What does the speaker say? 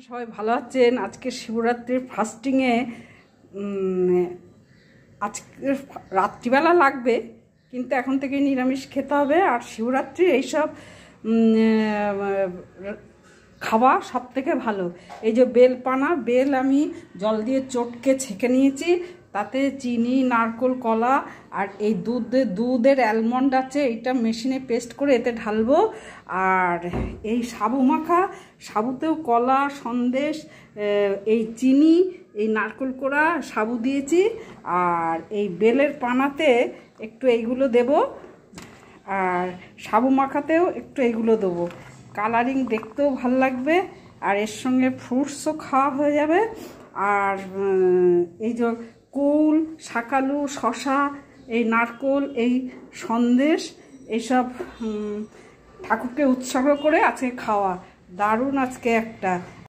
সবাই ভালো আছেন। আজকে শিবরাত্রির ফাস্টিংয়ে আজকে রাত্রিবেলা লাগবে, কিন্তু এখন থেকে নিরামিষ খেতে হবে। আর শিবরাত্রি এইসব খাওয়া সব থেকে ভালো। এই যে বেলপানা, বেল আমি জল দিয়ে চটকে ছেঁকে নিয়েছি, তাতে চিনি, নারকেল, কলা আর এই দুধের অ্যালমন্ড আছে, এইটা মেশিনে পেস্ট করে এতে ঢালবো। আর এই সাবু মাখা, সাবুতেও কলা, সন্দেশ, এই চিনি, এই নারকেল কোড়া, সাবু দিয়েছি। আর এই বেলের পানাতে একটু এইগুলো দেব, আর সাবু মাখাতেও একটু এইগুলো দেবো। কালারিং দেখতেও ভাল লাগবে, আর এর সঙ্গে ফ্রুটসও খাওয়া হয়ে যাবে। আর এই যে কুল, শাকালু, শশা, এই নারকেল, এই সন্দেশ, এইসব ঠাকুরকে উৎসর্গ করে আজকে খাওয়া। দারুণ আজকে একটা